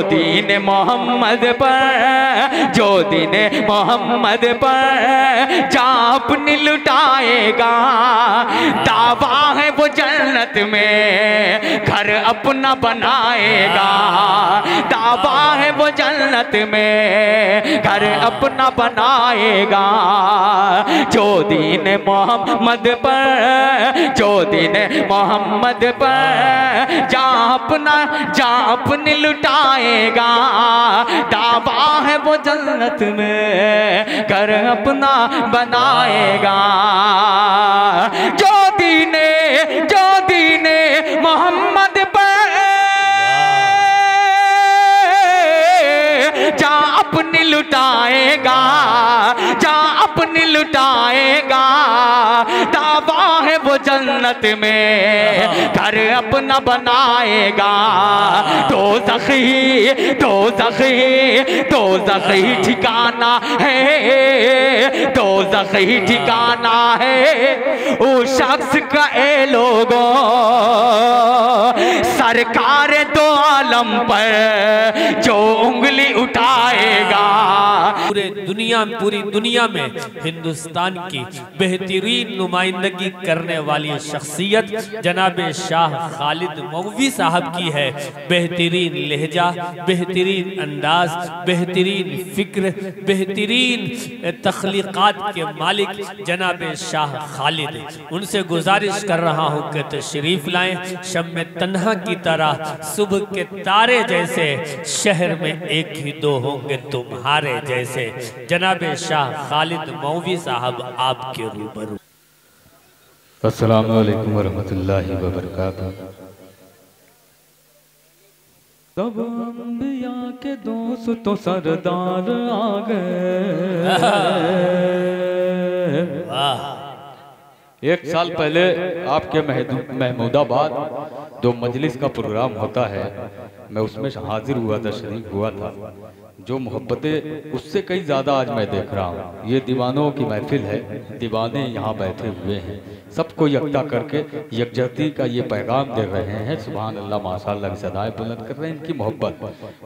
दीन मोहम्मद पर, जो दीन मोहम्मद पर जान अपनी लुटाएगा, दावा है वो जन्नत में घर अपना बनाएगा, दावा है वो जन्नत में घर अपना बनाएगा। जो दीन मोहम्मद पर, जो दीन मोहम्मद पर जा अपनी लुटाएगा, दावा है वो जन्नत में घर अपना बनाएगा। जो दीन मोहम्मद पर जा अपनी लुटाएगा, जा अपनी लुटाएगा, दावा है वो जन्नत में घर अपना बनाएगा। दोज़ख ही ठिकाना है, दोज़ख ही ठिकाना है उस शख्स का ए लोगों, सरकार दो आलम पर जो उंगली उठाएगा। पूरी दुनिया में हिंदुस्तान की बेहतरीन नुमाइंदगी करने वाली शख्सियत जनाब शाह खालिद मौलवी साहब की है। बेहतरीन लहजा, बेहतरीन अंदाज, बेहतरीन फिक्र, बेहतरीन तख्लीकात के मालिक जनाब शाह खालिद। उनसे गुजारिश कर रहा हूँ कि तशरीफ लाएं। शम्मे तन्हा की तरह सुबह के तारे जैसे शहर में एक ही दो होंगे तुम्हारे जैसे। जनाब शाह खालिद मौलवी साहब आपके रूबरू। अस्सलामु अलैकुम वरहमतुल्लाहि वबरकातुहू। सब अंबिया के दोस्त तो सरदार आ गए। एक साल पहले आपके महमूदाबाद जो मजलिस का प्रोग्राम होता है, मैं उसमें हाजिर हुआ था, शरीक हुआ था। जो मोहब्बतें उससे कई ज़्यादा आज मैं देख रहा हूँ। ये दीवानों की महफिल है, दीवाने यहाँ बैठे हुए हैं, सबको यकता करके यकजहती का ये पैगाम दे रहे हैं। सुभान अल्लाह, माशाअल्लाह की सदाएं बुलंद कर रहे हैं इनकी मोहब्बत।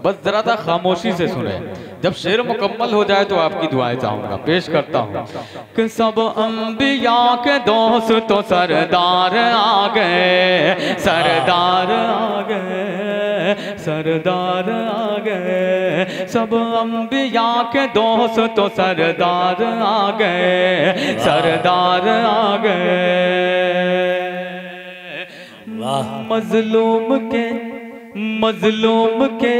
बस ज़रा सा खामोशी से सुने, जब शेर मुकम्मल हो जाए तो आपकी दुआएं चाहूँगा। पेश करता हूँ कि सब अंबिया के दोस्त तो सरदार आ गए, सरदार आ गए, सरदार आ गए। सब अंबिया के दोस्त तो सरदार आ गए, सरदार आ गए। मजलूम के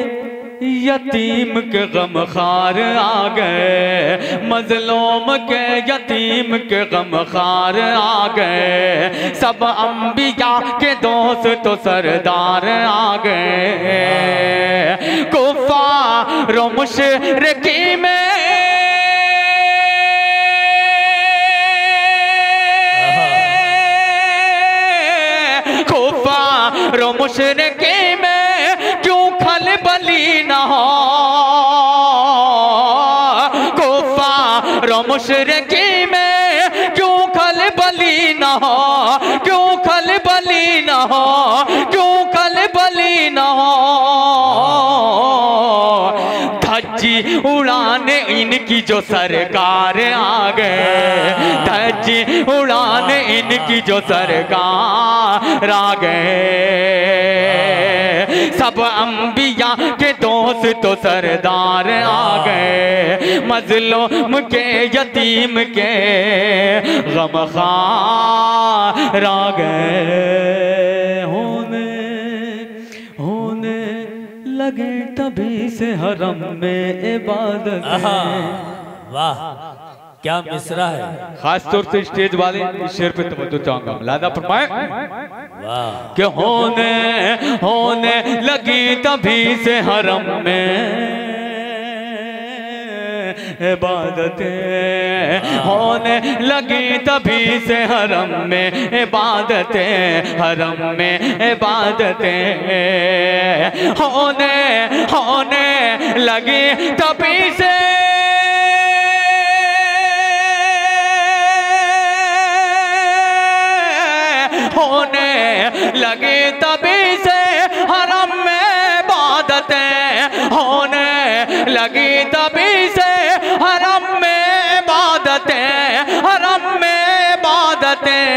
यतीम के गमखार आ गए, मजलूम के यतीम के गमखार आ गए। सब अंबिया के दोस्त तो सरदार आ गए। कुफार व मुशरिकी में कुफार व मुशरिकी में क्यों खलबली न हो, कुफार व मुशरिकी में क्यों खलबली न हो, क्यों खलबली न हो, क्यों खलबली न हो। धज्जी उड़ाने इनकी जो सरकार आ गए, धज्जी उड़ाने इनकी जो सरकार आ गए। सब अंबिया के दोस्त तो सरदार आ गए, मजलूम के यतीम के गमखार आ गए। होने लगे तभी से हरम में इबादत। वाह क्या मिसरा है। खास तौर से स्टेज वाले इस शेर पे तवज्जो चाहूंगा, मुलादा फरमाए। वाह कि होने लगी तभी से हरम में इबादतें, होने लगी तभी से हरम में इबादतें, हरम में इबादतें। होने लगी तभी से होने लगे तभी से हरम में इबादतें, होने लगी तभी से हरम में इबादतें, हरम में इबादतें।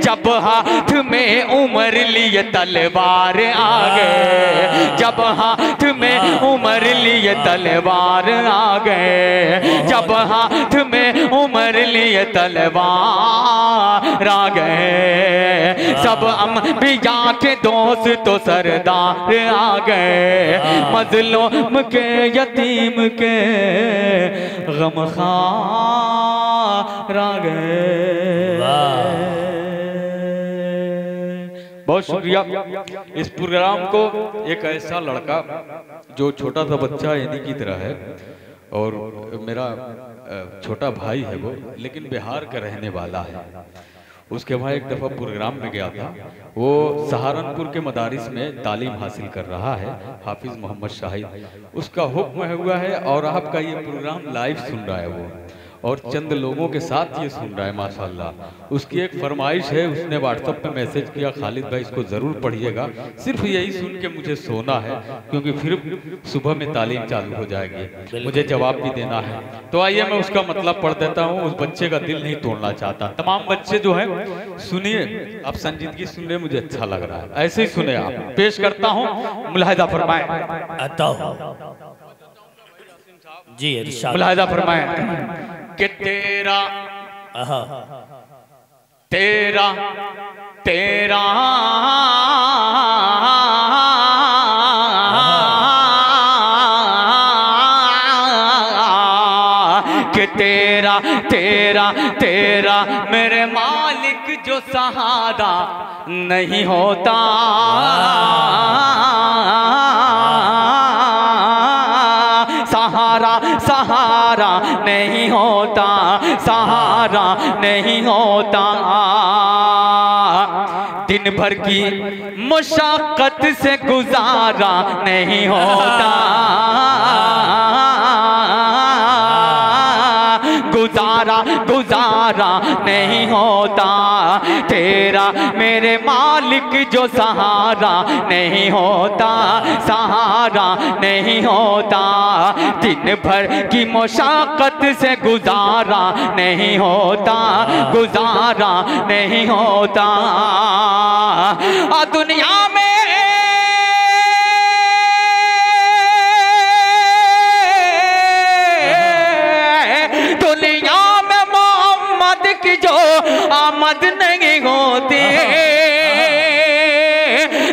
जब हाथ में उमर लिए तलवार आ गए, जब हाथ में उमर लिए तलवार आ गए, जब हाथ में उमर लिए तलवार आ गए। सब अंबिया के दोस्त तो सरदार आ गए, मजलूम के यतीम के गमखार आ गए। बहुत शुक्रिया। इस प्रोग्राम को एक ऐसा लड़का जो छोटा सा बच्चा इन्हीं की तरह है और मेरा छोटा भाई है वो, लेकिन बिहार का रहने वाला है। उसके वहाँ एक दफ़ा प्रोग्राम में गया था। वो सहारनपुर के मदारिस में तालीम हासिल कर रहा है, हाफिज़ मोहम्मद शाहिद उसका हुक्म हुआ है और आपका ये प्रोग्राम लाइव सुन रहा है वो, और चंद लोगों के साथ ये सुन रहा है माशाल्लाह। उसकी एक फरमाइश है, उसने व्हाट्सएप पे मैसेज किया, खालिद भाई इसको ज़रूर पढ़िएगा, सिर्फ यही सुन के मुझे सोना है क्योंकि फिर सुबह में तालीम चालू हो जाएगी, मुझे जवाब भी देना है। तो आइए मैं उसका मतलब पढ़ देता हूँ। उस बच्चे का दिल नहीं तोड़ना चाहता। तमाम बच्चे जो हैं सुनिए, आप संजीदगी सुन रहे, मुझे अच्छा लग रहा है, ऐसे ही सुने आप। पेश करता हूँ, मुलाहिजा फरमाएं जी, मुलाहिजा फरमाएं कि तेरा तेरा तेरा कि तेरा तेरा तेरा मेरे मालिक जो सहारा नहीं होता, सहारा सहारा नहीं होता, सहारा नहीं होता। दिन भर की मुशक्कत से गुजारा नहीं होता, गुजारा गुजारा नहीं होता। तेरा मेरे मालिक जो सहारा नहीं होता, सहारा नहीं होता। दिन भर की मुशक्कत से गुजारा नहीं होता, गुजारा नहीं होता। दुनिया में जो आमद नहीं होती,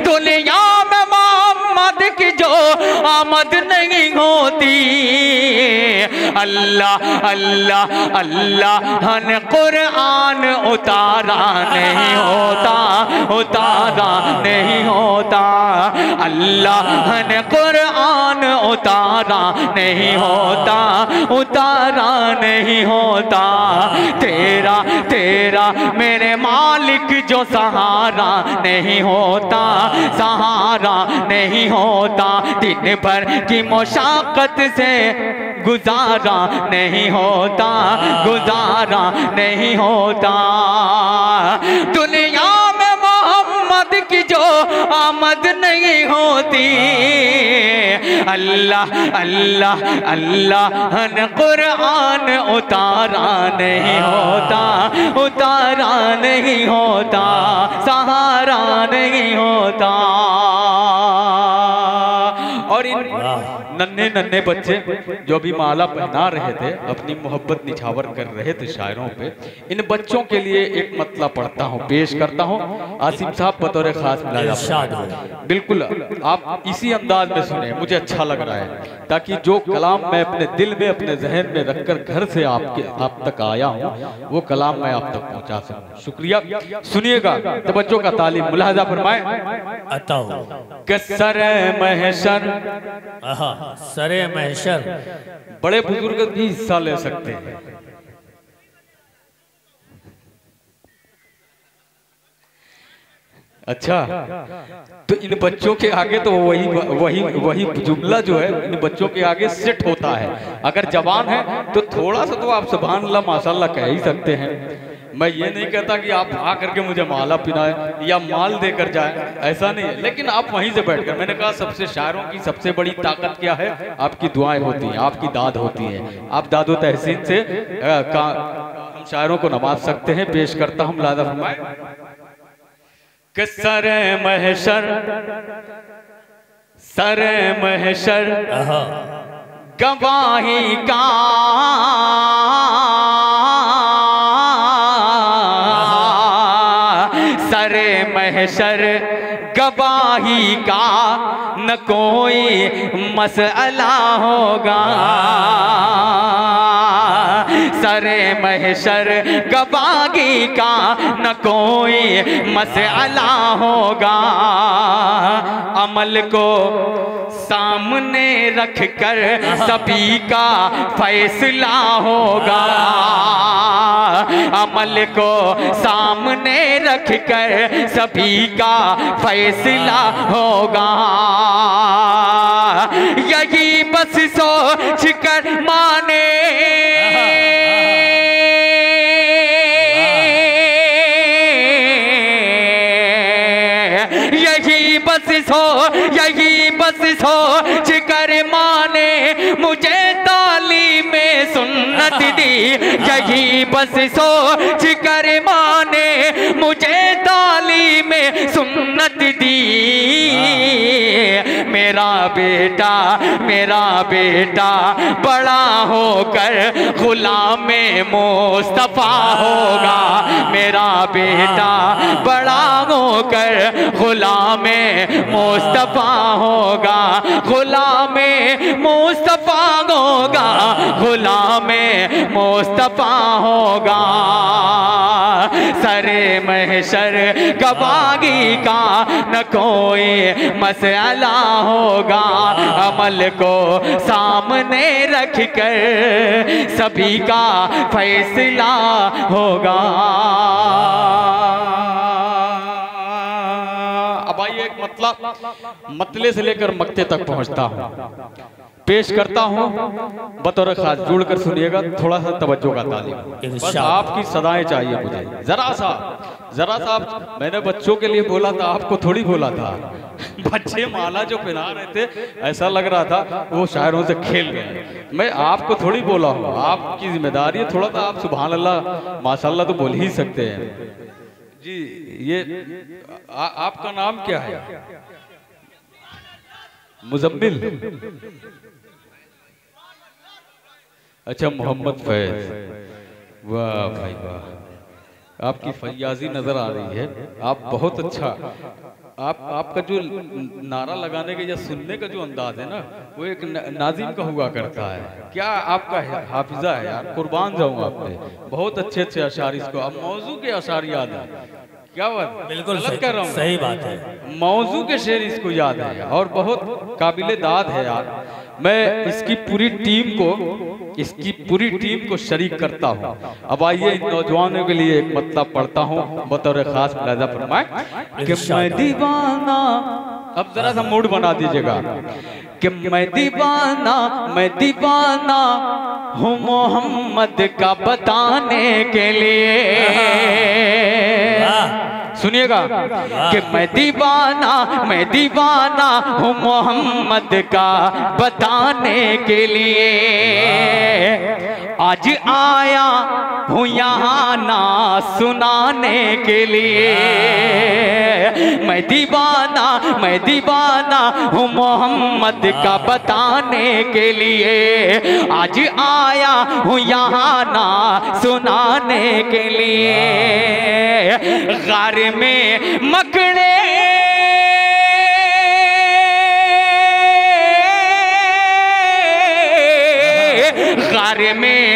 दुनिया में मोहम्मद की जो आमद नहीं होती। अल्लाह अल्लाह अल्लाह ने कुरान उतारा नहीं होता, उतारा नहीं होता। अल्लाह ने कुरान उतारा नहीं होता, उतारा नहीं होता। तेरा तेरा मेरे मालिक जो सहारा नहीं होता, सहारा नहीं होता। दिन भर की मुशक्कत से गुजारा नहीं होता, गुजारा नहीं होता। दुनिया में मोहम्मद की जो आमद नहीं होती। अल्लाह अल्लाह अल्लाह ने कुरान उतारा नहीं होता, उतारा नहीं होता, सहारा नहीं होता। और इन नन्हे नन्हे बच्चे जो अभी माला पहना रहे थे, अपनी मोहब्बत निछावर कर रहे थे शायरों पे, इन बच्चों के लिए एक मतला पढ़ता हूँ, पेश करता हूँ। आसिम साहब बतौर खास बिल्कुल आप इसी अंदाज में सुने, मुझे अच्छा लग रहा है, ताकि जो कलाम मैं अपने दिल में अपने जहन में रखकर घर से आप तक आया हूँ, वो कलाम मैं आप तक पहुँचा सकूँ। शुक्रिया, सुनिएगा, तवज्जो का तालीम। मुलाहिजा फरमाएं कि सरे महशर, सरे महशर बड़े बुजुर्ग भी हिस्सा ले सकते हैं। अच्छा, तो इन बच्चों के आगे तो वही वही वही जुमला जो है इन बच्चों के आगे सेट होता है। अगर जवान है तो थोड़ा सा तो आप सुभान अल्लाह माशाल्लाह कह ही सकते हैं, मैं ये नहीं कहता कि आप आ करके मुझे माला पिलाएं या माल देकर जाए, ऐसा नहीं है, लेकिन आप वहीं से बैठकर, मैंने कहा सबसे शायरों की सबसे बड़ी ताकत क्या है? आपकी दुआएं होती हैं, आपकी दाद होती है। आप दादो तहसीन से हम शायरों को नवाज सकते हैं। पेश करता हूँ लादा फरमाए कि सरे महशर गवाही का सरे महशर गवाही का न कोई मसला होगा। सरे महशर गवाही का न कोई मसला होगा। अमल को सामने रख कर सभी का फैसला होगा। अमल को सामने रख कर सभी का फैसला होगा। यही बस सोच कर माने यही बस सोच कर माने मुझे तालीम सुन्नत दी। यही बस सोच कर माने मुझे तालीम सुन्नत दी। मेरा बेटा बड़ा होकर गुलाम मुस्तफा होगा। मेरा बेटा बड़ा होकर गुलाम मुस्तफा होगा। गुलाम मुस्तफा होगा। गुलाम मुस्तफा होगा। सरे महशर गवाही का न कोई मसला होगा। अमल को सामने रख कर सभी का फैसला होगा। अब आइए एक मतले से लेकर मक्ते तक पहुंचता हूं, पेश करता हूं बतौर खास। जुड़कर सुनिएगा, थोड़ा सा तवज्जो का तालीम, बस आपकी सदाएं चाहिए मुझे। जरा सा मैंने बच्चों के लिए बोला था, आपको थोड़ी बोला था। बच्चे माला जो पहना रहे थे ऐसा लग रहा था वो शायरों से खेल गए। मैं आपको थोड़ी बोला हूँ, आपकी जिम्मेदारी है। थोड़ा सा आप सुभान अल्लाह माशाल्लाह तो बोल ही सकते हैं जी। ये आपका नाम क्या है? मुजम्मिल। अच्छा, मोहम्मद फैज। वाह भाई वाह, आपकी फैयाजी नजर आ रही है। आप बहुत अच्छा, आपका जो नारा लगाने का या सुनने का जो अंदाज है ना, वो एक नाजिम का हुआ करता है। क्या आपका हाफिजा है यार, कुर्बान जाऊं आप पे। बहुत अच्छे अच्छे अशार, इसको अब मौजू के अशार याद है। क्या बात? बिल्कुल गलत कह रहा हूं? सही बात है। मौजू के शेर इसको याद है और बहुत काबिले दाद है यार। मैं इसकी पूरी टीम को शरीक करता हूँ। अब आइए इन नौजवानों के लिए एक मतलब पढ़ता हूँ बतौर खास। मुलाजा फरमाए कि मैं दीवाना, अब जरा सा मूड बना दीजिएगा कि मैं दीवाना हूँ मोहम्मद का बताने के लिए। सुनिएगा कि मैं दीवाना हूँ मोहम्मद का बताने के लिए। आज आया हूँ यहाँ ना सुनाने के लिए। मैं दीवाना हूँ मोहम्मद का बताने के लिए। आज आया हूँ यहाँ ना सुनाने के लिए। गार में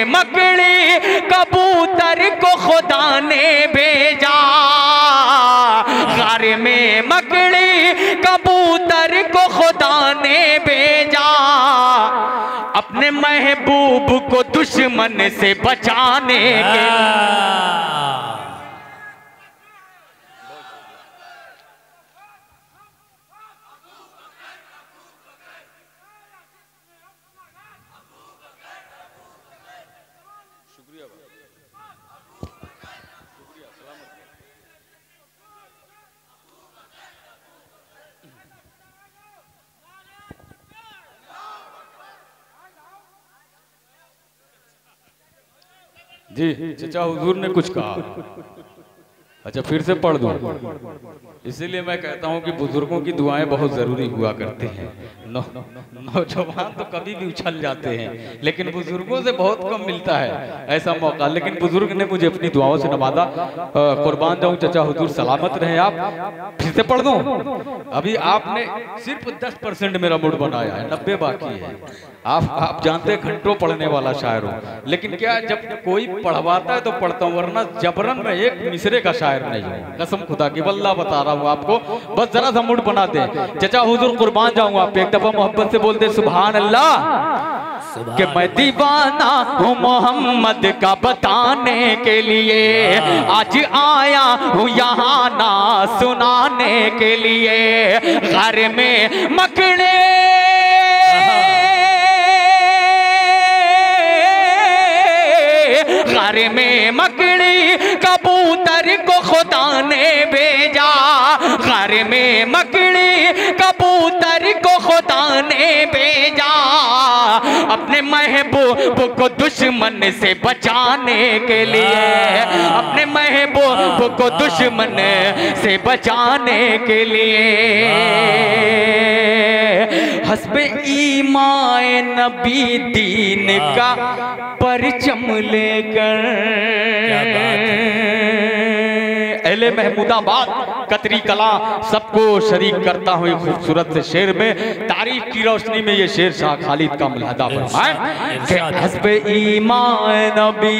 मकड़े कबूतर को खुदा ने भेजा। गार में मकड़ी कबूतर को खुदा ने भेजा। अपने महबूब को दुश्मन से बचाने के। जी चचा हुजूर ने कुछ कहा। अच्छा फिर से पढ़ दूं। इसीलिए मैं कहता हूं कि बुजुर्गों की दुआएं बहुत ज़रूरी हुआ करती हैं। नौजवान तो कभी भी उछल जाते हैं, लेकिन बुजुर्गों से बहुत कम मिलता है ऐसा मौका। लेकिन बुजुर्ग ने मुझे अपनी दुआओं से नवाजा। कुर्बान जाऊं चचा हुजूर, सलामत रहे आप। फिर से पढ़ दूं। अभी आपने सिर्फ 10% मेरा मूड बनाया है, 90 बाकी है। आप जानते हैं घंटों पढ़ने वाला शायर हूँ, लेकिन क्या जब कोई पढ़वाता है तो पढ़ता हूँ, वरना जबरन में एक मिसरे का शायर नहीं हूँ। कसम खुदा की वल्लाह बता रहा हूँ आपको, बस जरा सा मूड बना दे। चचा हुजूर कुर्बान जाऊंगा, आप एक दफा मोहब्बत से बोलते सुभान अल्लाह। कि मैं दीवाना हूँ मोहम्मद का बताने के लिए, आज आया हूँ यहाँ ना सुनाने के लिए। घर में मकड़े घर में मकड़ी कबूतर को खुदा ने भेजा। घर में मकड़ी कबूतर को खुदा ने भेजा, अपने महबूब को दुश्मन से बचाने के लिए। अपने महबूब को दुश्मन से बचाने के लिए। हस्बे ईमाए नबी दीन का परचम लेकर, अहले महमूदाबाद कतरी कला सबको शरीक करता हूँ खूबसूरत से शेर में। तारीफ की रोशनी में ये शेर शाह खालिद का मुलाहदा फरमाए। हस्बे ईमान नबी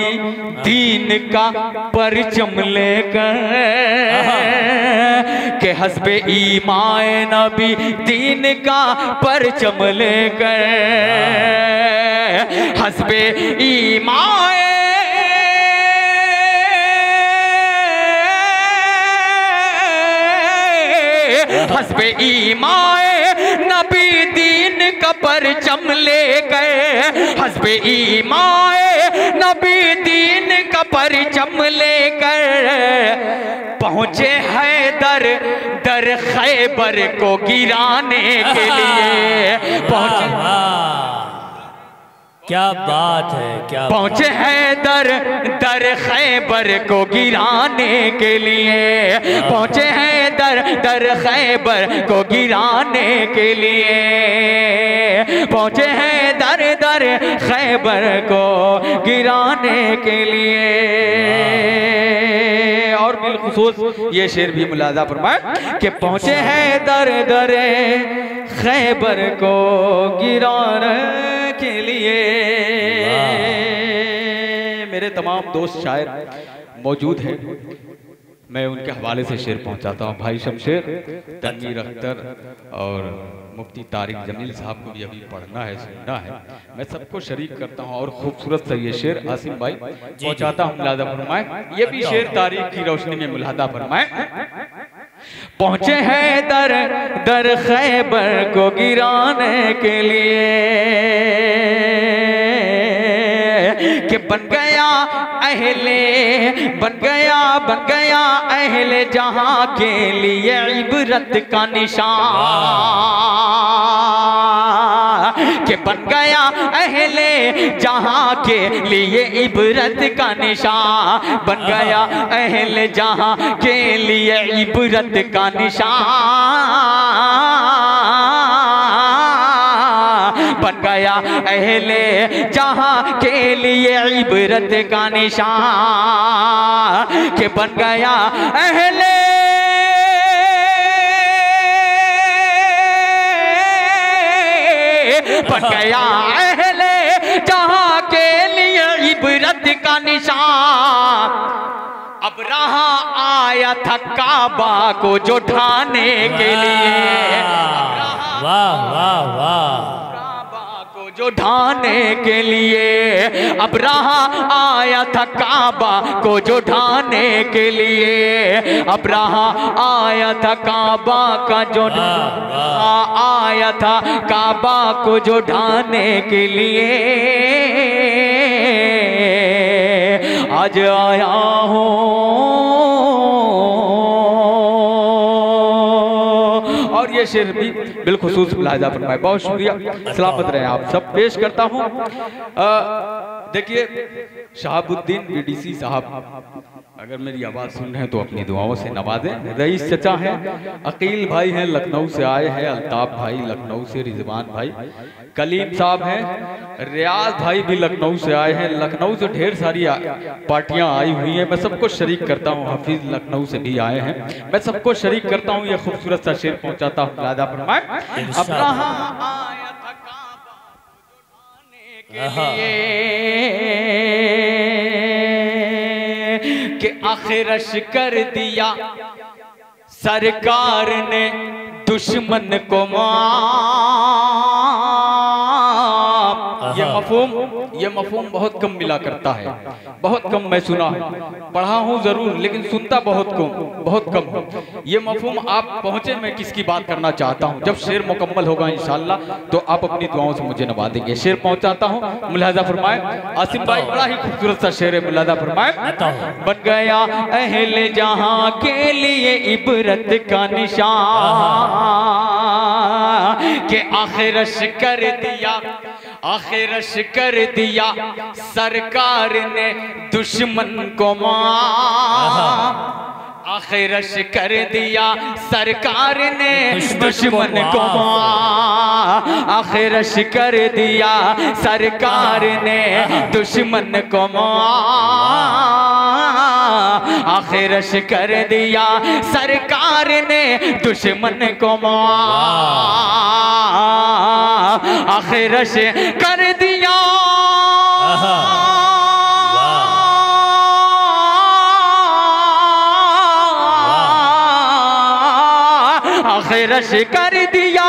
दीन का परचम लेकर, के हस्बे ईमान नबी दीन का परचम लेकर। हस्बे ईमान हस्बे ईमाए नबी दीन का परचम ले गए। हस्बे ईमाए नबी दीन का परचम ले गए। पहुंचे हैदर दर खैबर को गिराने के लिए। पहुंचे, क्या बात है, क्या पहुंचे हैदर दर खैबर को गिराने के लिए। पहुंचे हैदर दर खैबर को गिराने के लिए। पहुंचे हैदर दर खैबर को गिराने के लिए। और बिलखुसूस ये शेर भी मुलाजा फरमाए कि पहुंचे हैदर दर खैबर को गिराने के लिए। मेरे तमाम दोस्त शायर मौजूद हैं, मैं उनके हवाले से शेर पहुंचाता हूं। भाई शमशेर, तनवीर अख्तर और मुफ्ती तारिक जमील साहब को भी अभी पढ़ना है, सुनना है। मैं सबको शरीक करता हूं और खूबसूरत सा ये शेर आसिम भाई पहुंचाता हूं, मुलादा फरमाए। ये भी शेर तारीख की रोशनी में मुलादा फरमाए। पहुंचे हैं दर दर खैबर को गिराने के लिए, कि बन गया अहले जहां के लिए इबरत का निशान। कि बन गया अहले जहां के लिए इबरत का निशान। बन गया अहले जहां के लिए इबरत का निशान। बन गया अहले जहां के लिए इबरत का निशान। कि बन गया अहले बन गया अहले जहां के लिए इबरत का निशान। अब रहा आया था काबा को जो ढाने के लिए। वाह वाह वाह, जो ढाने के लिए। अब रहा आया था काबा को जो ढाने के लिए। अब रहा आया था काबा का जो आया था काबा को जो ढाने के लिए। आज आया हूँ। और ये शेर भी बिलखुसूस मुलाहिजा फरमाए। बहुत शुक्रिया, सलामत रहे आप सब। पेश करता हूँ देखिए शहाबुद्दीन बीडीसी साहब अगर मेरी आवाज़ सुन रहे हैं तो अपनी दुआओं से नवाजें। रईस चचा हैं, अकील भाई हैं लखनऊ से आए हैं, अल्ताफ भाई लखनऊ से, रिजवान भाई, कलीम साहब हैं, रियाज भाई भी लखनऊ से आए हैं। लखनऊ से ढेर सारी पार्टियां आई हुई हैं, मैं सबको शरीक करता हूँ। हफीज लखनऊ से भी आए हैं, मैं सबको शरीक करता हूँ। ये खूबसूरत सा शेर पहुँचाता हूँ। लादा फरमाए कि आखिरश कर दिया सरकार ने दुश्मन को ये मफहूम बहुत कम मिला करता है, बहुत कम मैं सुना हूँ, पढ़ा हूँ जरूर लेकिन सुनता बहुत कम हूँ। ये मफहूम आप पहुँचे, मैं किसकी बात करना चाहता हूँ। जब शेर मुकम्मल होगा इंशाल्लाह तो आप अपनी दुआओं से मुझे नवा देंगे। शेर पहुँचाता हूँ, मुलाजा फरमाए। आसिम भाई बड़ा ही खूबसूरत सा शेर है, मुलाजा फरमाए। बन गया अहले जहां के लिए इबरत का निशान के आखिरश कर दिया सरकार ने दुश्मन को मार। आखिरश कर दिया सरकार ने दुश्मन को मार। आखिरश कर दिया सरकार ने दुश्मन को मार। आखिरश कर दिया सरकार ने दुश्मन को मार। आखिरश कर दिया आखिरश कर दिया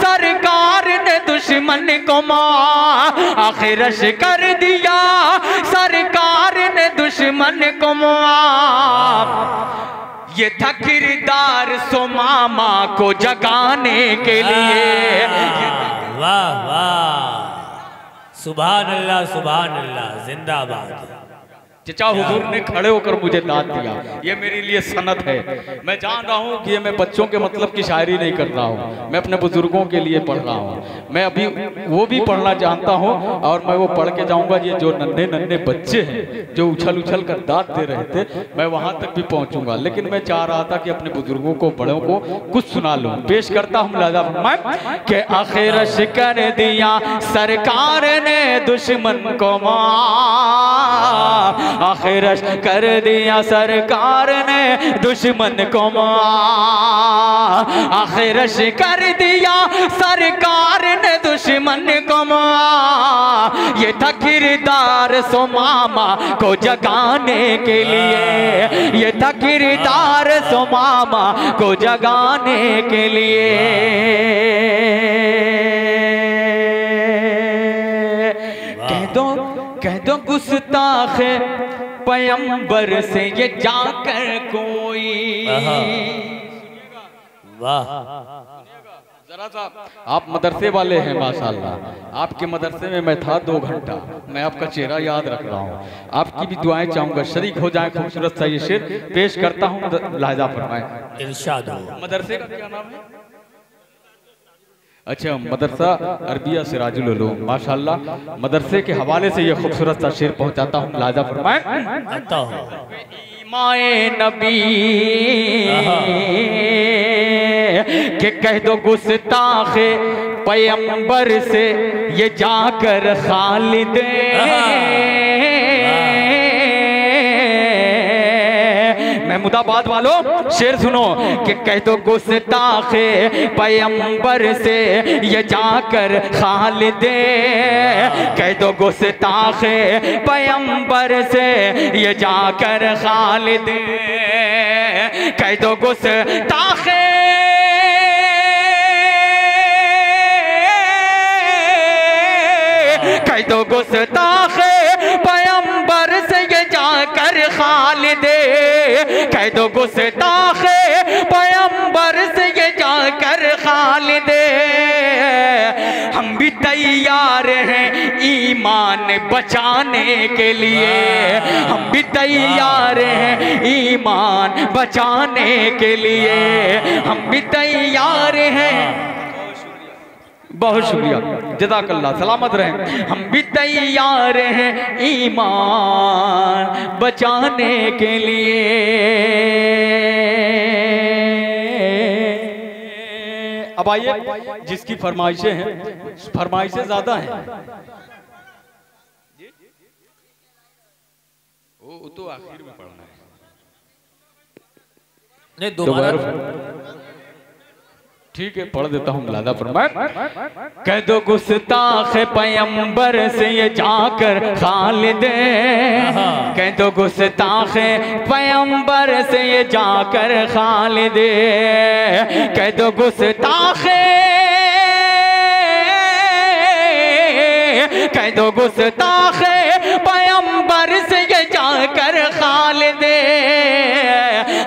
सरकार ने दुश्मन को मार। आखिरश कर दिया सरकार ने दुश्मन को मार। ये था किरदार सोमामा को जगाने के लिए। वाह वाह, सुभान अल्लाह, जिंदाबाद। चचा हुजूर ने खड़े होकर मुझे दाद दिया, ये मेरे लिए सनत है। मैं जान रहा हूँ कि ये मैं बच्चों के मतलब की शायरी नहीं कर रहा हूँ, मैं अपने बुजुर्गों के लिए पढ़ रहा हूँ। मैं अभी वो भी पढ़ना जानता हूँ और मैं वो पढ़ के जाऊँगा। ये जो नन्हे नन्हे बच्चे हैं जो उछल उछल कर दाद दे रहे थे, मैं वहाँ तक भी पहुँचूंगा। लेकिन मैं चाह रहा था कि अपने बुजुर्गों को, बड़ों को कुछ सुना लूँ। पेश करता हूँ लादा फरमाए कि आखिरश कर दिया सरकार ने दुश्मन को मार। आखिरश कर दिया सरकार ने दुश्मन को मार। आखिरश कर दिया सरकार ने दुश्मन को मार। ये था किरदार सोमामा को जगाने के लिए। ये था किरदार सोमामा को जगाने के लिए। कह दो गुस्ताख पैगंबर से ये जाकर कोई। वाह, जरा सा आप मदरसे वाले हैं माशाल्लाह, आपके मदरसे में मैं था 2 घंटा, मैं आपका चेहरा याद रख रहा हूँ। आपकी भी दुआएं चाहूंगा, शरीक हो जाए। खूबसूरत सा ये शेर पेश करता हूँ, लाजा फरमाए। इरशाद हो। मदरसे का क्या नाम है? अच्छा, मदरसा अरबिया सिराजुल उलूम। माशाल्लाह, मदरसे के हवाले से ये खूबसूरत सा शेर पहुंचाता हूँ, लाजा फरमाए। ईमाए नबी के कह दो गुस्ताखे पैगंबर से ये जाकर खालिद महमूदाबाद वालों शेर सुनो कि कह दो गुस्ताखे पैगंबर से ये जाकर खालिद। कह दो गुस्ताखे पैगंबर से ये जाकर खालिद। कह दो गुस्ताखे कह दो गुस्ताखे पैगंबर से ये जाकर खालिद। कह दो गुस्ताखे पैगंबर से ये जाकर खालिद। हम भी तैयार हैं ईमान बचाने के लिए। हम भी तैयार हैं ईमान बचाने के लिए। हम भी तैयार हैं। बहुत शुक्रिया, जज़ाकल्लाह, सलामत रहें। हम भी तैयार हैं ईमान बचाने के लिए। अब आइए, जिसकी फरमाइशें हैं, फरमाइशें ज्यादा हैं, वो तो आखिर में पढ़ना है, नहीं दोबारा ठीक है, पढ़ देता हूँ। मुलादा फरमाए, कह दो गुस्ताख पैगंबर से ये जाकर खालिद, कह दो गुस्ताख पैगंबर से ये जाकर खालिद, कह दो गुस्ताख, कह दो गुस्ताख पैगंबर से ये जाकर खालिद,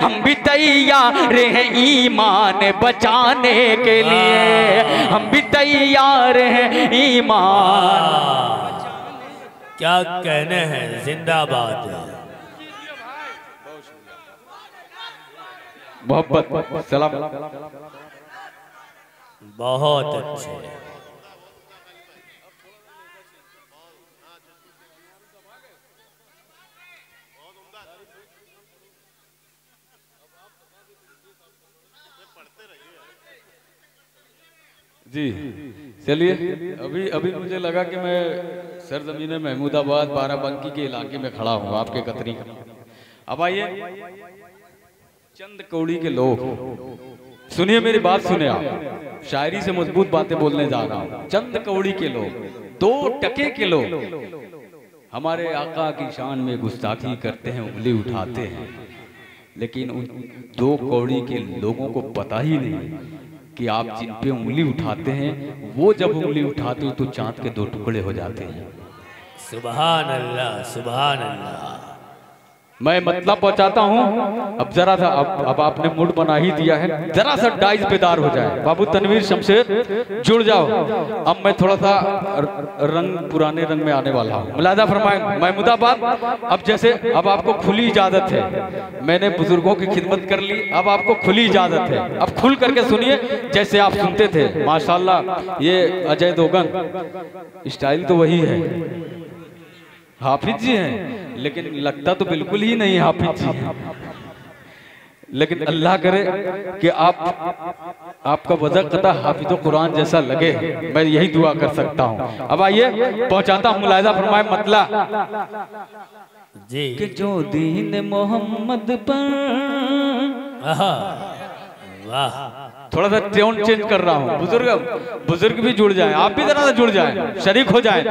हम भी तैयार हैं ईमान बचाने के लिए, हम भी तैयार हैं ईमान। क्या कहने हैं, जिंदाबाद। मोहब्बत सलाम। बहुत अच्छे। जी चलिए, अभी मुझे लगा कि मैं सरजमीन महमूदाबाद बाराबंकी के इलाके में खड़ा हूँ, आपके कतरी का। अब आइए, चंद कौड़ी के लोग, सुनिए मेरी बात, सुनिए आप, शायरी से मजबूत बातें बोलने जा रहा हूँ। चंद कौड़ी के लोग, 2 टके के लोग हमारे आका की शान में गुस्ताखी करते हैं, उंगली उठाते हैं, लेकिन उन 2 कौड़ी के लोगों को पता ही नहीं कि आप जिन पे उंगली उठाते हैं, वो जब उंगली उठाते हो तो चांद के 2 टुकड़े हो जाते हैं। सुभान अल्लाह, सुभान अल्लाह। मैं मतलब पहुंचाता हूं। अब जरा सा, अब आपने मूड बना ही दिया है, जरा सा डाइस बेदार हो जाए। बाबू तनवीर शमशेर जुड़ जाओ। अब मैं थोड़ा सा रंग, पुराने रंग में आने वाला हूँ। मुलादा फरमाएं महमूदाबाद। अब जैसे, अब आपको खुली इजाजत है, मैंने बुजुर्गों की खिदमत कर ली, अब आपको खुली इजाजत है। अब खुल करके सुनिए जैसे आप सुनते थे। माशाल्लाह, ये अजय दोगन स्टाइल तो वही है, हाफिज जी हैं, लेकिन लगता तो बिल्कुल ही नहीं हाफिज जी हैं। लेकिन अल्लाह करे कि आपका वजह कता हाफिज कुरान जैसा लगे, मैं यही दुआ कर सकता हूँ। अब आइए पहुंचाता हूँ, मुलाहिजा फरमाए मतला जी कि जो दीन मोहम्मद पर, वाह, थोड़ा सा ट्यून चेंज कर रहा हूँ। बुजुर्ग भी जुड़ जाएं, आप भी जरा सा जुड़ जाएं, शरीक हो जाएं।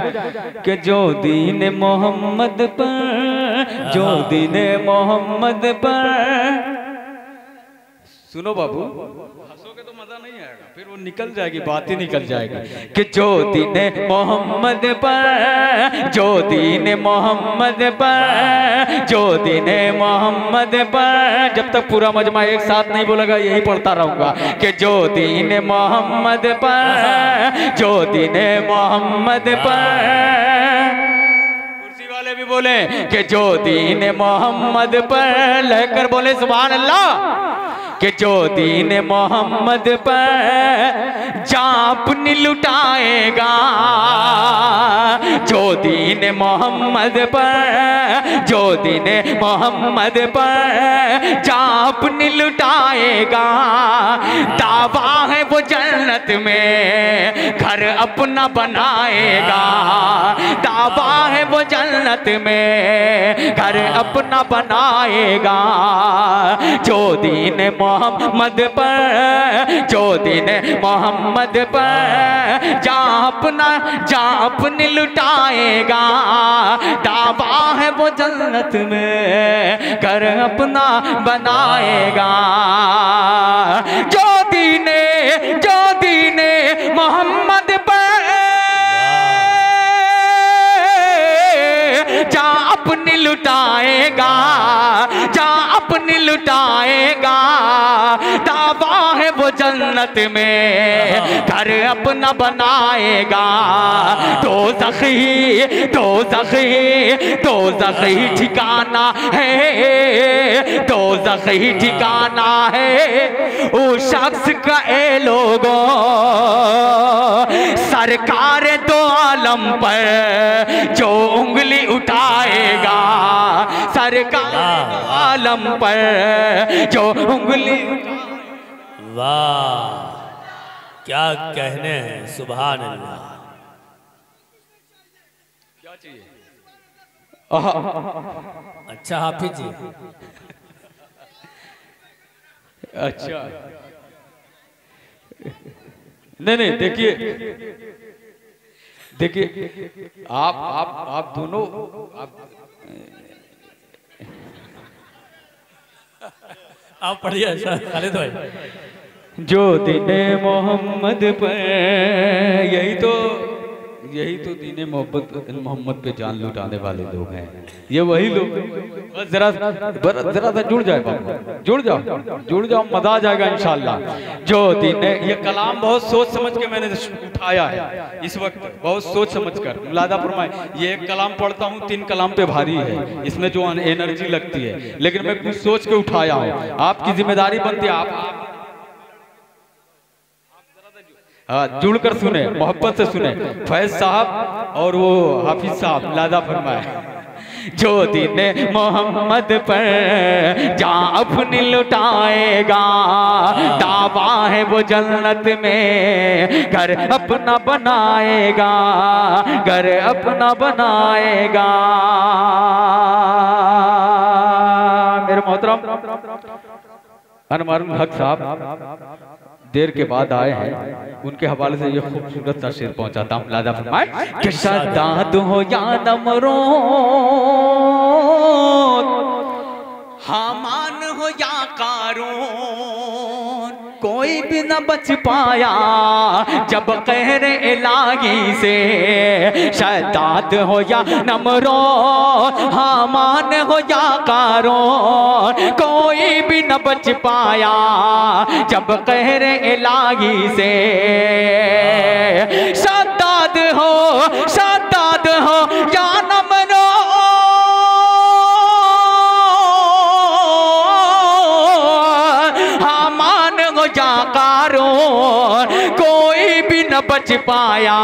कि जो दीन मोहम्मद पर, जो दीन मोहम्मद पर, सुनो बाबू, हंसोगे तो मजा नहीं आएगा, फिर वो निकल जाएगी, बात ही निकल जाएगी। कि जो दीन मोहम्मद पर, जो दीन मोहम्मद पर, जो दीन मोहम्मद पर, जब तक पूरा मजमा एक साथ नहीं बोलेगा यही पढ़ता रहूंगा। कि जो दीन मोहम्मद पर, जो दीन मोहम्मद पर, कुर्सी वाले भी बोले कि जो दीन मोहम्मद पर, लेकर बोले सुभान अल्लाह। कि जो दीन मोहम्मद पर जान अपनी लुटाएगा, जो दीन मोहम्मद पर, जो दीन मोहम्मद पर जान अपनी लुटाएगा, दावा है वो जन्नत में घर अपना बनाएगा, दावा है वो जन्नत में घर अपना बनाएगा। जो दीन मोहम्मद पर, जो दीन मोहम्मद पर जा अपनी लुटाएगा, दावा है वो जन्नत में घर अपना बनाएगा। जो दीन मोहम्मद पर जा अपनी लुटाएगा, जा अपनी लुटाएगा, दावा है वो जन्नत में घर अपना बनाएगा। दोज़ख ही ठिकाना है, दोज़ख ही ठिकाना है उस शख्स का ए लोगों सरकार दो आलम पर जो उंगली उठाएगा, सरकार दो आलम पर जो उंगली। वाह क्या कहने हैं, सुभान अल्लाह। क्या चाहिए? अच्छा हाफिज जी, अच्छा नहीं देखिए आप दोनों आप पढ़िए खालिद भाई। जो दीने मोहम्मद पर, यही तो दीने मोहम्मद पे जान लुटाने वाले लोग हैं, ये वही लोग। बस जरा सा जुड़ जाए बाबू, जुड़ जाओ, मजा आ जाएगा इंशाल्लाह। जो दीने, ये कलाम बहुत सोच समझ के मैंने उठाया है इस वक्त, बहुत सोच समझ कर। मुलादा फरमाए, ये एक कलाम पढ़ता हूँ 3 कलाम पे भारी है, इसमें जो एनर्जी लगती है, लेकिन मैं कुछ सोच के उठाया हूँ। आपकी जिम्मेदारी बनती है, आप जुड़कर सुने, मोहब्बत से सुने। फैज साहब और वो हाफिज साहब लादा फरमाए। जो दीने मोहम्मद पर जहाँ अपनी लुटाएगा, दावा है वो जन्नत में घर अपना बनाएगा, घर अपना बनाएगा। मेरे मोहतरम अनवारुल हक साहब देर के बाद आए हैं, उनके हवाले से ये खूबसूरत सा शेर पहुंचाता हूँ। लादा फरमाए कि शद्दाद हो या नमरूद, हामान हो या कारून, कोई भी न बच पाया जब कहरे इलाही से। शद्दाद हो या नमरूद, हामान हो या कारून, कोई भी न बच पाया जब कहरे इलाही से। शद्दाद हो या नमरूद, हामान हो या कारून, कोई भी न बच पाया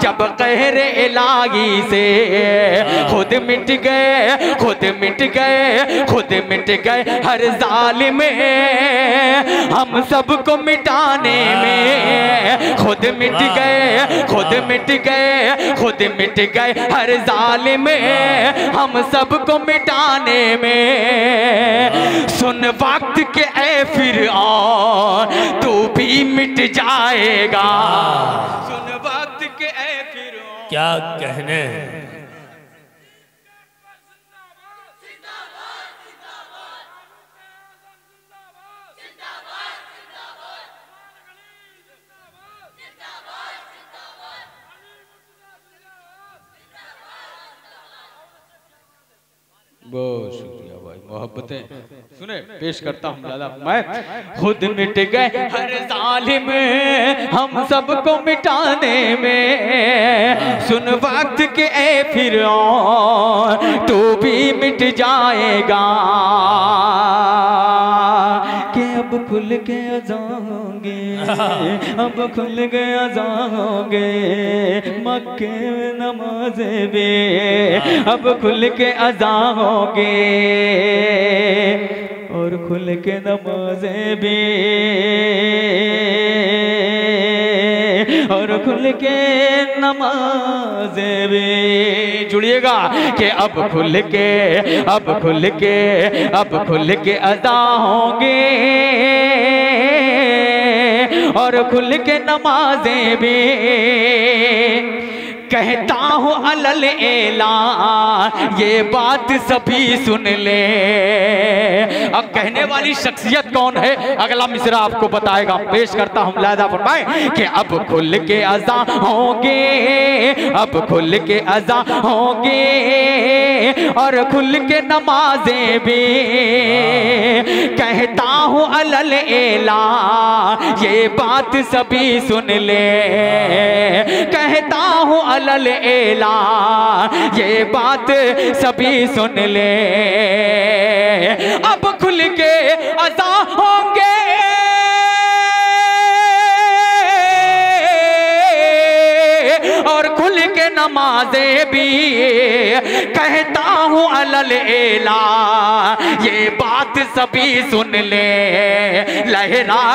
जब कहरे इलाही से। खुद मिट गए हर जालिम हम सबको मिटाने में। खुद मिट गए हर जालिम हम सबको मिटाने में। सुन वक्त के ऐ फिरऔन तू भी मिट जाएगा, सुन वक्त के ऐ फिरऔन। क्या कहने हैं। बहुत शुक्रिया भाई, मोहब्बतें सुने पेश करता हूँ। लाला मैं खुद मिट गए हर जालिम हम सबको मिटाने में। सुन वक्त के ऐ फिरऔन तू भी मिट जाएगा, कि अब खुल के अज़ाओगे, अब खुल के अज़ाओगे, मक्के में नमाज़े भी अब खुल के अज़ाओगे, और खुल के नमाज़े भी, और खुल के नमाज़े भी। जुड़िएगा कि अब खुल के अदा होंगे, और खुल के नमाज़ें भी। कहता हूँ अलल एलान ये बात सभी सुन ले। अब कहने वाली शख्सियत कौन है, अगला मिसरा आपको बताएगा। पेश करता हूँ लादा फरमाए कि अब खुल के अज़ा होंगे, अब खुल के अज़ा होंगे, और खुल के नमाज़ें भी। कहता हूँ अलल एलान ये बात सभी सुन ले। कहता हूँ अलल एलान ये बात सभी सुन ले। अब खुल के अज़ा होंगे, के नमाजे भी कहता हूँ अलल एला, ये बात सभी सुन ले। लहरा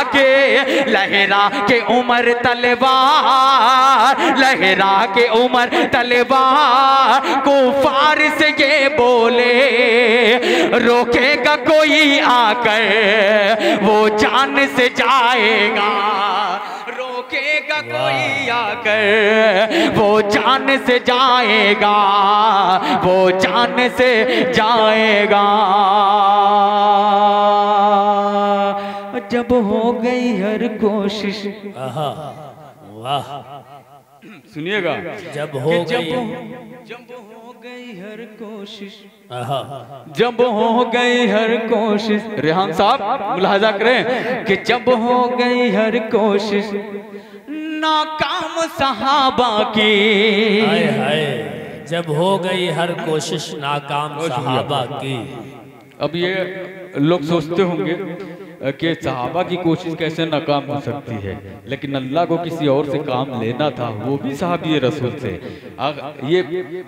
के उमर तलवार, लहरा के उमर तलवार, कुफार से ये बोले रोकेगा कोई आकर वो जान से जाएगा, रोकेगा कोई आकर वो जान से जाएगा, वो जान से जाएगा। जब हो गई हर कोशिश, वाह सुनिएगा, जब हो गई हर कोशिश, जब हो गई हर कोशिश, रेहान साहब मुलाहाजा करें कि जब हो गई हर कोशिश नाकाम सहाबा की, हाय हाय, जब हो गई हर कोशिश नाकाम सहाबा की। अब ये लोग सोचते होंगे कि सहाबा की कोशिश कैसे नाकाम हो सकती है, लेकिन अल्लाह को किसी और से काम लेना था, वो भी सहाबी रसूल से। ये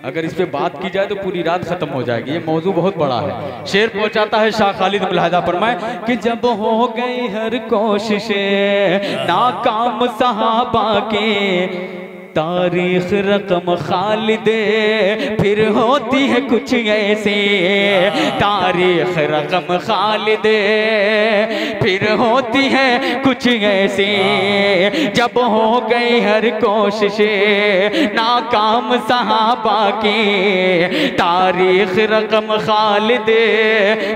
अगर इस पे बात की जाए तो पूरी रात खत्म हो जाएगी, ये मौजू बहुत बड़ा है। शेर पहुंचाता है शाह खालिद मुलाहिदा फरमाए कि जब हो गई हर कोशिश नाकाम सहाबा के, तारीख रकम खालिदे फिर होती है कुछ ऐसे, तारीख रकम खालिदे फिर होती है कुछ ऐसे। जब हो गई हर कोशिश नाकाम सहाबा की, तारीख रकम खालिदे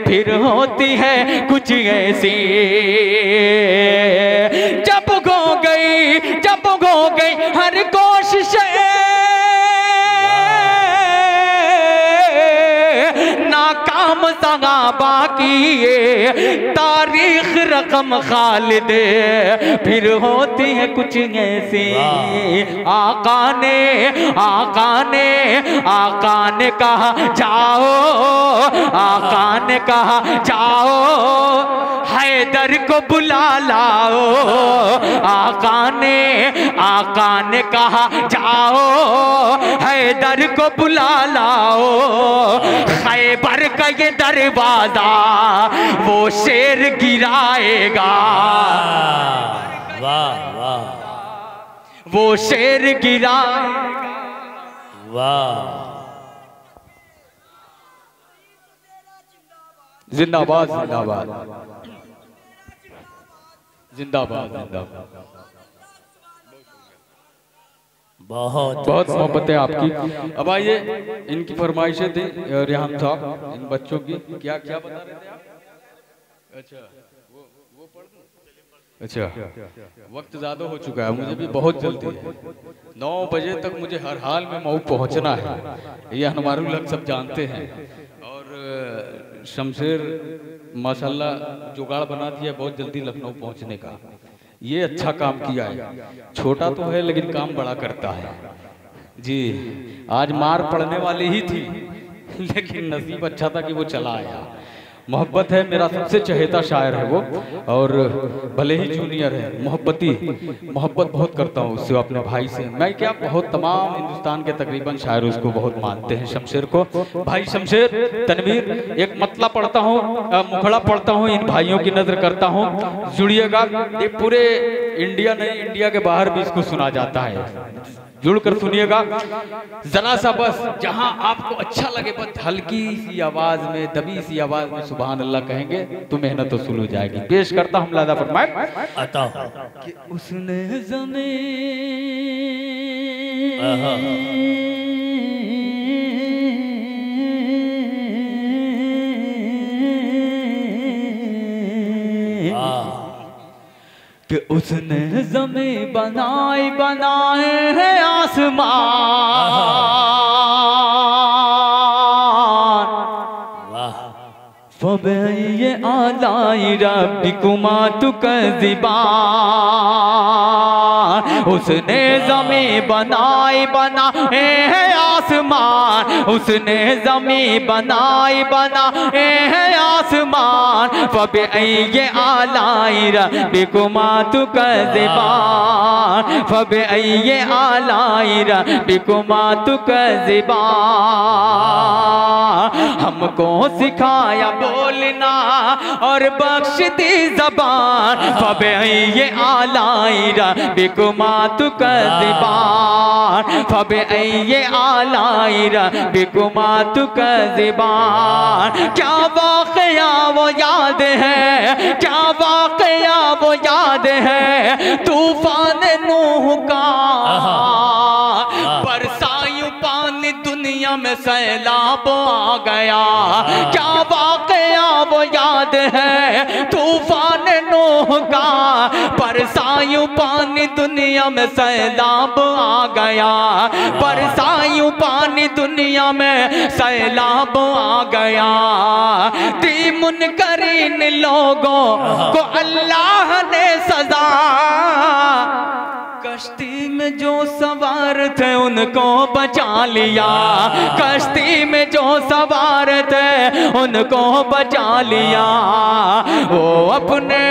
फिर होती है कुछ ऐसी। जब हो गई हर कोशिश नाकाम सहाबा की, तारीख रकम खालिद फिर होती है कुछ ऐसी। आका ने कहा जाओ, आका ने कहा जाओ हैदर को बुला लाओ, आका ने कहा जाओ हैदर को बुला लाओ। खैबर का ये दरवाजा वो शेर गिराएगा, वाह वाह, वो शेर गिराएगा, वाह। जिंदाबाद जिंदाबाद जिंदाबाद जिंदाबाद। बहुत बहुत मोहब्बत है आपकी। अब आइए, इनकी फरमाइशें थी रेहान साहब, इन बच्चों की क्या क्या बता रहे थे आप? अच्छा वो पढ़ दूं? अच्छा, वक्त ज़्यादा हो चुका है, मुझे भी बहुत जल्दी है। 9 बजे तक मुझे हर हाल में मऊ पहुंचना है, ये हमारे लोग सब जानते हैं। और शमशेर माशाल्लाह जुगाड़ बना दिया बहुत जल्दी लखनऊ पहुंचने का। ये अच्छा काम किया है, छोटा तो है लेकिन काम बड़ा करता है जी। आज मार पड़ने वाली ही थी लेकिन नसीब अच्छा था कि वो चला आया। मोहब्बत है, मेरा सबसे चहेता शायर है वो, और भले ही जूनियर है, मोहब्बत बहुत करता हूँ उससे, अपने भाई से। मैं क्या, बहुत तमाम हिंदुस्तान के तकरीबन शायर उसको बहुत मानते हैं, शमशेर को। भाई शमशेर, तनवीर, एक मतला पढ़ता हूँ, मुखड़ा पढ़ता हूँ, इन भाइयों की नजर करता हूँ, जुड़िएगा। ये पूरे इंडिया नहीं, इंडिया के बाहर भी इसको सुना जाता है, जुड़कर सुनिएगा जरा सा, बस जहां आपको अच्छा लगे, बस हल्की सी आवाज में, दबी सी आवाज में सुभान अल्लाह कहेंगे तो मेहनत तो शुरू हो जाएगी। पेश करता हूं लादा फरमाए अता कि उसने ज़मीं कि उसने ज़मीं बनाए हैं आसमान, फबैये आलाई रब्बिकुमा तुकज़्ज़िबान। उसने ज़मीं बनाए हैं आसमान, उसने ज़मीं बनाए हैं आसमान, फबैये आलाई रब्बिकुमा तुकज़्ज़िबान। फबे ये आलाई रब्बिकुमा तुकज़िबा। हमको सिखाया बोलना और बख्श दी ज़बान, फबे ये आलाई रब्बिकुमा तुकज़िबा। फबे ये आलाई रब्बिकुमा तुकज़िबा। क्या वाक़या वो याद है, क्या वाक़या वो याद है, तूफान नूह का बरसायूं पानी दुनिया में सैलाब आ गया। क्या वाक़या वो याद है, तूफान नूह का बरसायूं पानी दुनिया में सैलाब आ गया। बरसायूं पानी दुनिया में सैलाब आ गया। दी मुनकरीन लोगों को अल्लाह ने सजा, कश्ती में जो सवार थे उनको बचा लिया। कश्ती में जो सवार थे उनको बचा लिया। वो अपने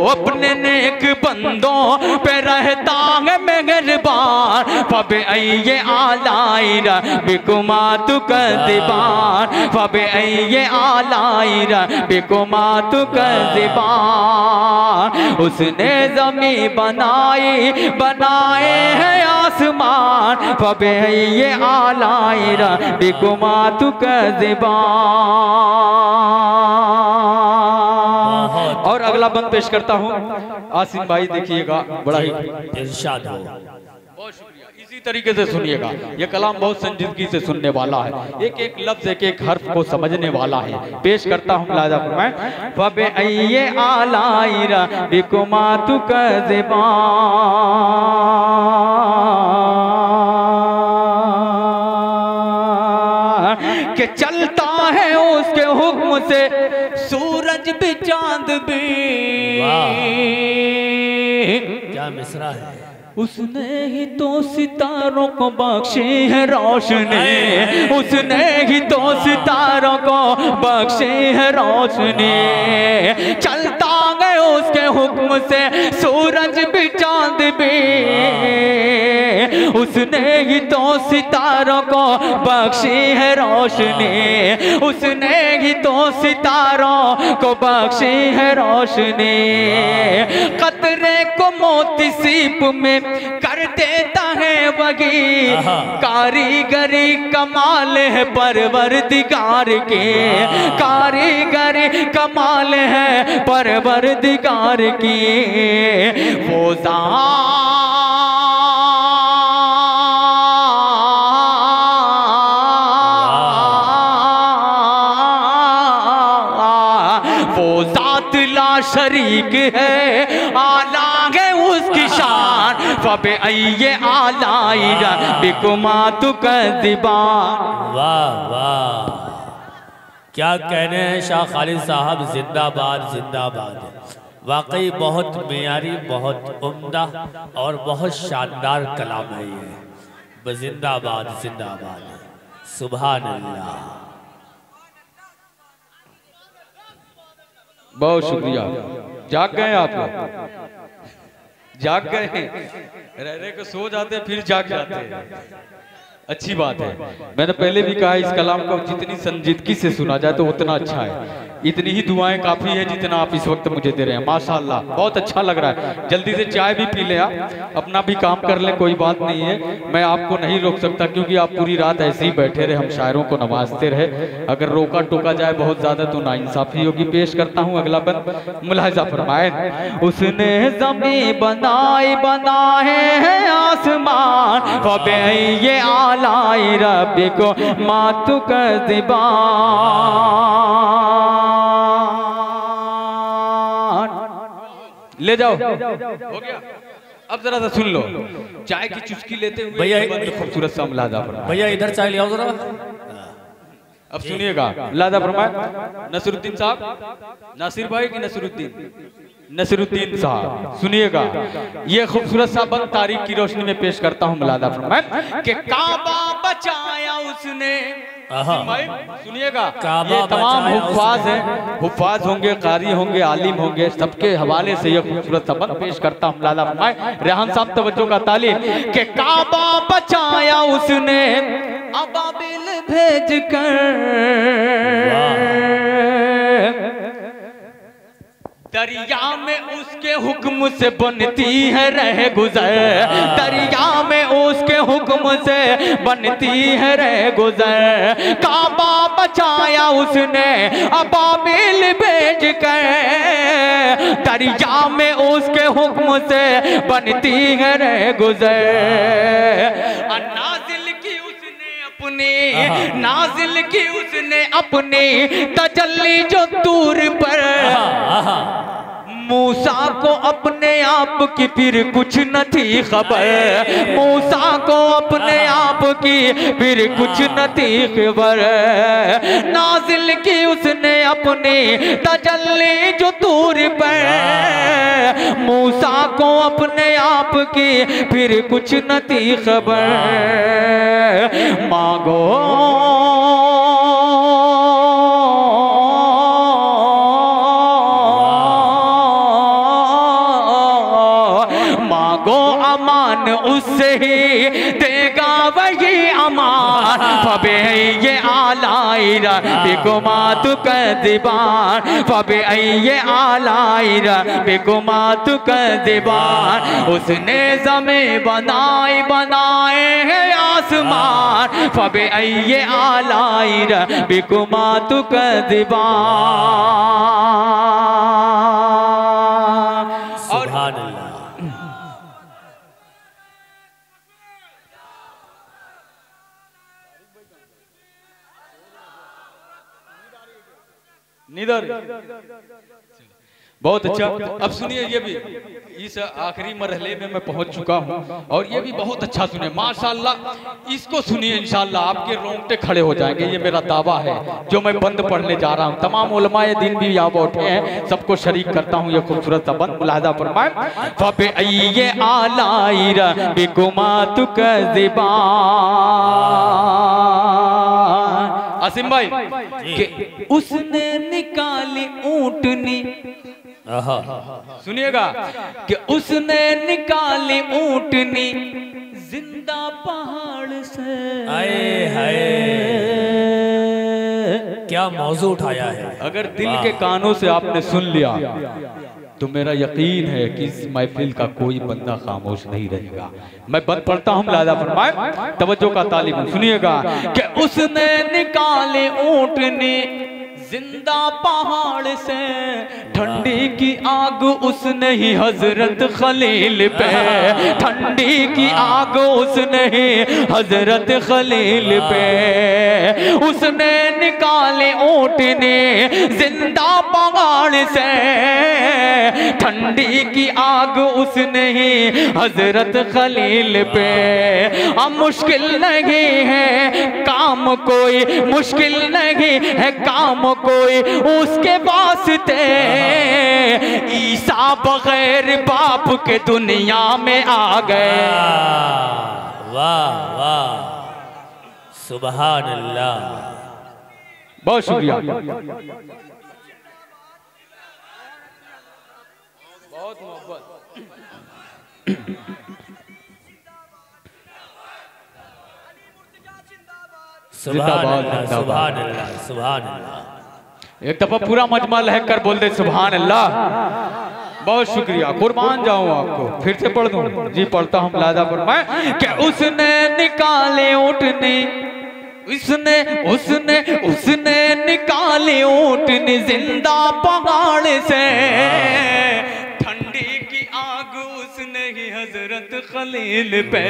अपने नेक बंदों पे रहता है मेहरबान। फबे ये आलाई रब्बिकुमा तुकज़िबा। फबे ये आलाई रब्बिकुमा तुकज़िबा। उसने ज़मीं बनाई, बनाए हैं आसमान, फबे ये आलाई रब्बिकुमा तुकज़िबा। और अगला बंद पेश करता हूँ, आसिम भाई देखिएगा, बड़ा ही इरशाद हो। बहुत शुक्रिया, इसी तरीके से सुनिएगा। ये कलाम बहुत संजीदगी से सुनने वाला है, एक एक लफ्ज एक एक हर्फ को समझने वाला है। पेश करता हूँ मुलाहिज़ा फरमाएं। फबे ये आलाई रब्बिकुमा तुकज़िबा। के चलता है उसके हुक्म से सूरज भी चांद भी। क्या मिसरा है। उसने ही तो सितारों को बख्शी है रोशनी। उसने ही तो सितारों को बख्शी है रोशनी। चलता गए उसके हुक्म से सूरज भी चांद भी। उसने ही तो सितारों को बख्शी है रोशनी। उसने ही तो सितारों को बख्शी है रोशनी। कतरे को मोती सीप में कर देता है वही। कारीगरी कमाल है परवरदिगार के। कारीगरी कमाल है परवरदिगार की। वो ज़ात ला शरीक है, आला है उसकी शान। फबे ये आलाई रब्बिकुमा तुकज़िबा। वाह वाह, क्या कहने हैं शाह खालिद साहब, जिंदाबाद जिंदाबाद। वाकई बहुत मेयारी, बहुत उम्दा और बहुत शानदार कलाम है ये। जिंदाबाद जिंदाबाद, सुभान अल्लाह। बहुत शुक्रिया। जाग गए आप लोग, जाग गए हैं। रह रहे को सो जाते फिर जाग जाते हैं, अच्छी बात है। मैंने पहले भी कहा इस कलाम को जितनी संजीदगी से सुना जाए तो उतना अच्छा है। इतनी ही दुआएं काफ़ी है जितना आप इस वक्त मुझे दे रहे हैं। माशाअल्लाह बहुत अच्छा लग रहा है। जल्दी से चाय भी पी ले, आप अपना भी काम कर ले, कोई बात नहीं है। मैं आपको नहीं रोक सकता क्योंकि आप पूरी रात ऐसे ही बैठे रहे, हम शायरों को नवाजते रहे। अगर रोका टोका जाए बहुत ज़्यादा तो नाइंसाफ़ी होगी। पेश करता हूँ अगला बंद, मुलाहिज़ा फरमाए। उसने ज़मीं बनाए, बनाए हैं आसमान। फबे ये आलाई रब्बिकुमा तुकज़िबा। ले जाओ, हो गया। अब जरा सा सुन लो, चाय की चुस्की लेते हुए भैया खूबसूरत सा मुलाहिज़ा फरमाएं। भैया इधर चाय ले आओ जरा। अब सुनिएगा, लादा फरमाए नसीरुद्दीन साहब, नासिर भाई की नसीरुद्दीन, नसीरुद्दीन साहब सुनिएगा, ये खूबसूरत सा बंद तारीख की रोशनी में पेश करता हूँ। मुलादा फरमाए कि काबा बचाया उसने, सुनिएगा, ये तमाम हुफ़ाज़ हैं, हुफ़ाज़ होंगे, कारी होंगे, आलिम होंगे, सबके हवाले से ये खूबसूरत सा बंद पेश करता हूँ। मुलादा फरमाए, रेहान साहब तवज्जो का तालीम, कि काबा बचाया उसने अबाबिल भेज कर, दरिया में उसके हुक्म से बनती है रह गुजर, दरिया में उसके हुक्म से बनती है रह गुजर, काबा बचाया उसने अबाबिल भेज कर, दरिया में उसके हुक्म से बनती है रह गुजर, नाजिल की उसने अपनी, नाजिल की उसने अपनी तजल्ली जो दूर पर, मूसा को अपने आप की फिर कुछ न थी खबर, मूसा को अपने आप की फिर कुछ न थी खबर, नाजिल की उसने अपनी तजल्ली जो दूर पर, मूसा को अपने आप की फिर कुछ न थी खबर, मांगो अमान उससे ही देगा वही अमान, फबे ये आलाइरा बिकुमा तु कदिबान, फबे ये आलाइरा बिकुमा तु कदिबान, उसने ज़मे बनाए बनाए हैं आसमान, फबे ये आलाइरा बिकुमा तु कदिबान। सुभान अल्लाह। निधर बहुत अच्छा। अब सुनिए, ये भी इस आखिरी मरहले में मैं पहुंच चुका हूं और ये भी बहुत अच्छा सुनिए माशाल्लाह, इसको सुनिए इंशाल्लाह आपके रोंगटे खड़े हो जाएंगे, ये मेरा दावा है जो मैं बंद पढ़ने जा रहा हूं। तमाम उलमाए दीन भी यहाँ बैठे हैं, सबको शरीक करता हूं ये खूबसूरत सा बंद। मुलाहिजा फरमाए, फबे ये आलाइरा बिकुमा तु कज़िबान। आसिम भाई कि उसने निकाली ऊंटनी, सुनिएगा, कि उसने निकाली ऊंटनी जिंदा पहाड़ से, आए हाय क्या मौजू उठाया है। अगर दिल के कानों से आपने सुन लिया तो मेरा यकीन है कि इस महफिल का कोई बंदा खामोश नहीं रहेगा। मैं बंद पढ़ता हूँ, लादा फरमाए, तवज्जो का तालिब सुनिएगा, कि उसने निकाले ऊंटनी जिंदा पहाड़ से, ठंडी की आग उसने ही हजरत खलील पे, ठंडी की आग उसने ही हजरत खलील पे, उसने निकाले ऊंटनी जिंदा पहाड़ से, ठंडी की आग उसने ही हजरत खलील पे। अब मुश्किल नहीं है काम कोई, मुश्किल नहीं है काम कोई उसके वास्ते, ईसा बगैर बाप के दुनिया में आ गए। वाह वाह सुभान अल्लाह, बहुत शुक्रिया, बहुत मोहब्बत। सुभान अल्लाह सुभान अल्लाह सुभान अल्लाह। एक दफा पूरा मजमा लहक कर बोल दे सुभान अल्लाह। बहुत शुक्रिया, कुर्बान जाऊं आपको। फिर से पढ़ दूं जी, पढ़ता हूं। लादा फरमाए कि उसने निकाले ऊंटनी, उसने उसने उसने निकाले ऊंटनी जिंदा पहाड़ से, ठंडी की आग उसने ही हजरत खलील पे,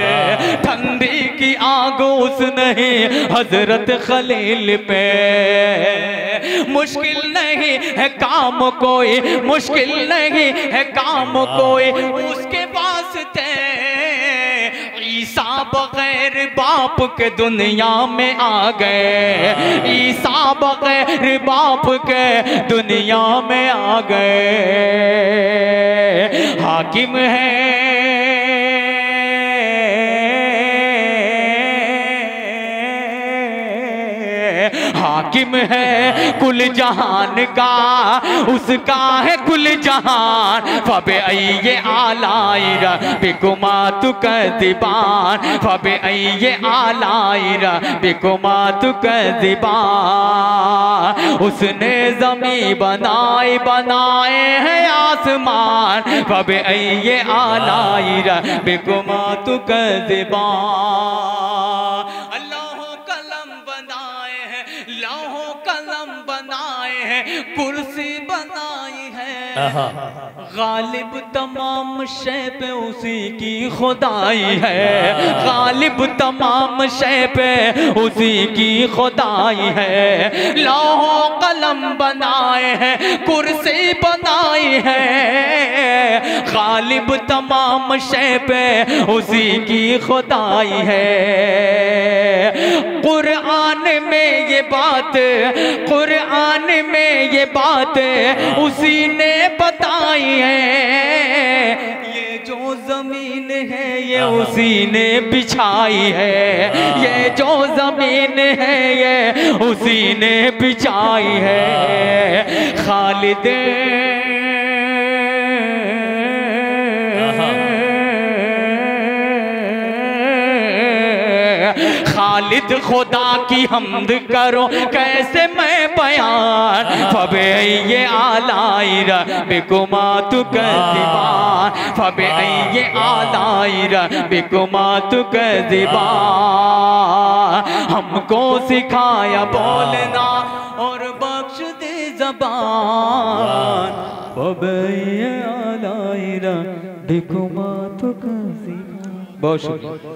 ठंडी की आग उसने ही हजरत खलील पे। मुश्किल नहीं है काम कोई, मुश्किल नहीं है काम कोई उसके वास्ते, ईसा बगैर बाप के दुनिया में आ गए, ईसा बगैर बाप के दुनिया में आ गए। हाकिम है हाकिम है कुल जहान का, उसका है कुल जहान। फबे ये आलाइरा बिकुमा तु कज़िबान, फबे ये आलाइरा बिकुमा तु कज़िबान। उसने ज़मीं बनाए हैं आसमान, फबे ये आलाइरा बिकुमा तु कज़िबान। लौहो कलम बनाए हैं, कुर्सी बनाई है, गालिब तमाम शय पे उसी की खुदाई है, गालिब तमाम शय पे उसी की खुदाई है। लौहो कलम बनाए हैं, कुर्सी बनाई है, गालिब तमाम शय पे उसी की खुदाई है। कुरान में ये बात, कुरान में ये बात उसी ने बताई है। ये जो जमीन है ये उसी ने बिछाई है, ये जो जमीन है ये उसी ने बिछाई है। खालिद खालिद खुदा की हम्द करो कैसे मैं बयान। फबे ये आलाइरा बिकुमा तु कज़िबान, फबे ये आलाइरा बिकुमा तु कज़िबान। हमको सिखाया बोलना और बख्श दे ज़बान। फबे ये आलाइरा बिकुमा तु कज़िबान। बहुत शुक्रिया।